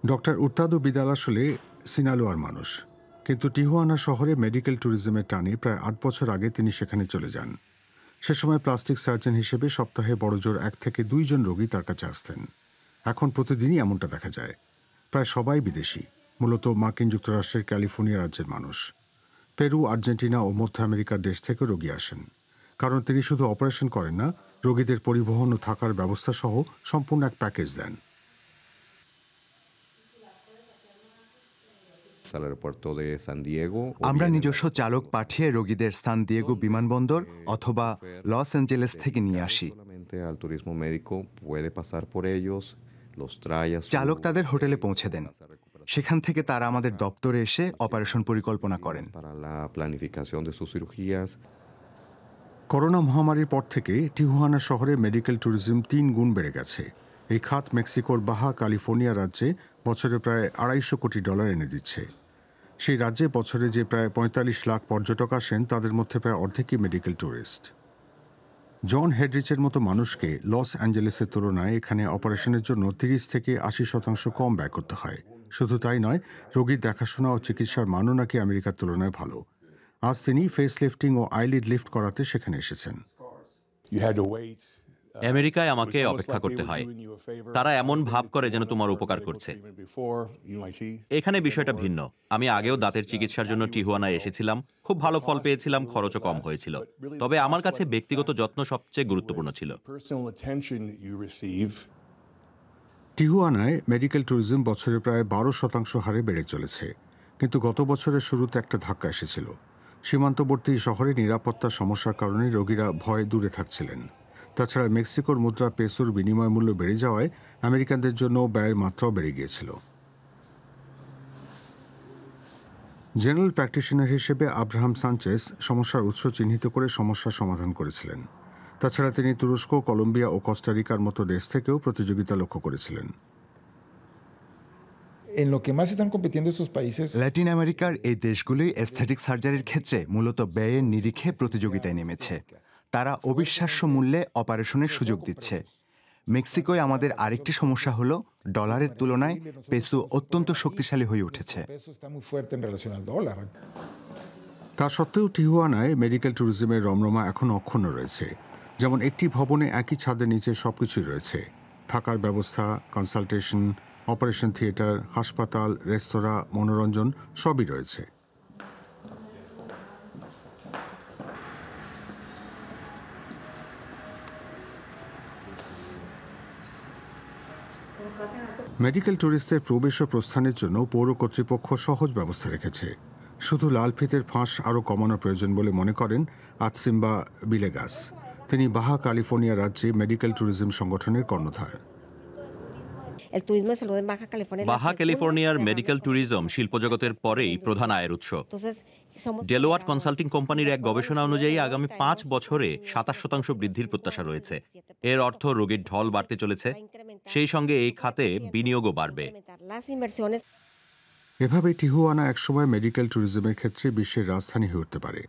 Doctor উর্তাদো বিদাল আসলে সিনালোয়ার মানুষ, কিন্তু টিহুয়ানা শহরে মেডিকেল ট্যুরিজমের টানে প্রায় ৮ বছর আগে তিনি সেখানে চলে যান। সে সময় প্লাস্টিক সার্জন হিসেবে সপ্তাহে বড়জোর ১ থেকে ২ জন রোগী তার কাছে আসতেন। এখন প্রতিদিনই এমনটা দেখা যায়। প্রায় সবাই বিদেশি, মূলত মার্কিন যুক্তরাষ্ট্রের ক্যালিফোর্নিয়া রাজ্যের মানুষ। পেরু, আর্জেন্টিনা ও মধ্য আমেরিকার দেশ থেকে রোগী আসেন, কারণ তিনি শুধু অপারেশন করেন না, রোগীদের পরিবহন ও থাকার ব্যবস্থা সহ সম্পূর্ণ এক প্যাকেজ দেন। আমরা নিজস্ব চালক পাঠিয়ে রোগীদের সান দিয়েগো বিমানবন্দর অথবা লস অ্যাঞ্জেলেস থেকে নিয়ে আসি। চালক তাদের হোটেলে পৌঁছে দেন, সেখান থেকে তারা আমাদের দপ্তরে এসে অপারেশন পরিকল্পনা করেন। করোনা মহামারীর পর থেকে টিহুয়ানা শহরে মেডিকেল ট্যুরিজম ৩ গুণ বেড়ে গেছে। এই খাত মেক্সিকোর বাহা ক্যালিফোর্নিয়া রাজ্যে বছরে প্রায় $২৫০ কোটি এনে দিচ্ছে। সেই রাজ্যে বছরে যে প্রায় ৪৫ লাখ পর্যটক আসেন, তাদের মধ্যে প্রায় অর্ধেকই মেডিকেল ট্যুরিস্ট। জন হেডরিচের মতো মানুষকে লস অ্যাঞ্জেলেসের তুলনায় এখানে অপারেশনের জন্য ৩০ থেকে ৮০% কম ব্যয় করতে হয়। শুধু তাই নয়, রোগীর দেখাশোনা ও চিকিৎসার মানও নাকি আমেরিকার তুলনায় ভালো। আজ তিনি ফেস লিফটিং ও আইলিড লিফট করাতে সেখানে এসেছেন। আমেরিকায় আমাকে অপেক্ষা করতে হয়। তারা এমন ভাব করে যেন তোমার উপকার করছে। এখানে বিষয়টা ভিন্ন। আমি আগেও দাঁতের চিকিৎসার জন্য টিহুয়ানায় এসেছিলাম, খুব ভালো ফল পেয়েছিলাম, খরচও কম হয়েছিল। তবে আমার কাছে ব্যক্তিগত যত্ন সবচেয়ে গুরুত্বপূর্ণ ছিল। টিহুয়ানায় মেডিকেল ট্যুরিজম বছরে প্রায় 12% হারে বেড়ে চলেছে, কিন্তু গত বছরের শুরুতে একটা ধাক্কা এসেছিল। সীমান্তবর্তী শহরে নিরাপত্তার সমস্যার কারণে রোগীরা ভয়ে দূরে থাকছিলেন। তাছাড়া মেক্সিকোর মুদ্রা পেসোর বিনিময় মূল্য বেড়ে যাওয়ায় আমেরিকানদের জন্য ব্যয়ের মাত্রাও বেড়ে গিয়েছিল। জেনারেল প্র্যাকটিশনার হিসেবে আব্রাহাম সানচেস সমস্যার উৎস চিহ্নিত করে সমস্যার সমাধান করেছিলেন। তাছাড়া তিনি তুরস্ক, কলম্বিয়া ও কোস্টারিকার মতো দেশ থেকেও প্রতিযোগিতা লক্ষ্য করেছিলেন। ল্যাটিন আমেরিকার এই দেশগুলোই এস্থেটিক সার্জারির ক্ষেত্রে মূলত ব্যয়ের নিরিখে প্রতিযোগিতায় নেমেছে। তারা অবিশ্বাস্য মূল্যে অপারেশনের সুযোগ দিচ্ছে। মেক্সিকোয় আমাদের আরেকটি সমস্যা হলো ডলারের তুলনায় পেসো অত্যন্ত শক্তিশালী হয়ে উঠেছে। তা সত্ত্বেও টিহুয়ানায় মেডিকেল ট্যুরিজমের রমরমা এখনও অক্ষুণ্ণ রয়েছে। যেমন একটি ভবনে একই ছাদের নিচে সবকিছুই রয়েছে: থাকার ব্যবস্থা, কনসালটেশন, অপারেশন থিয়েটার, হাসপাতাল, রেস্তোরাঁ, মনোরঞ্জন সবই রয়েছে। মেডিকেল ট্যুরিস্টদের প্রবেশ ও প্রস্থানের জন্য পৌর কর্তৃপক্ষ সহজ ব্যবস্থা রেখেছে। শুধু লাল ফিতের ফাঁস আরও কমানোর প্রয়োজন বলে মনে করেন আতসিম্বা বিলেগাস। তিনি বাহা ক্যালিফোর্নিয়া রাজ্যে মেডিকেল ট্যুরিজম সংগঠনের কর্ণধার। বাহা ক্যালিফোর্নিয়ার মেডিকেল ট্যুরিজম শিল্পজগতের পরেই প্রধান আয়ের উৎস। ডেলোয়ার্ট কনসাল্টিং কোম্পানির এক গবেষণা অনুযায়ী আগামী ৫ বছরে ২৭% বৃদ্ধির প্রত্যাশা রয়েছে। এর অর্থ রোগীর ঢল বাড়তে চলেছে, সেই সঙ্গে এই খাতে বিনিয়োগও বাড়বে। এভাবে টিহুয়ানা একসময় মেডিকেল ট্যুরিজমের ক্ষেত্রে বিশ্বের রাজধানী হয়ে উঠতে পারে।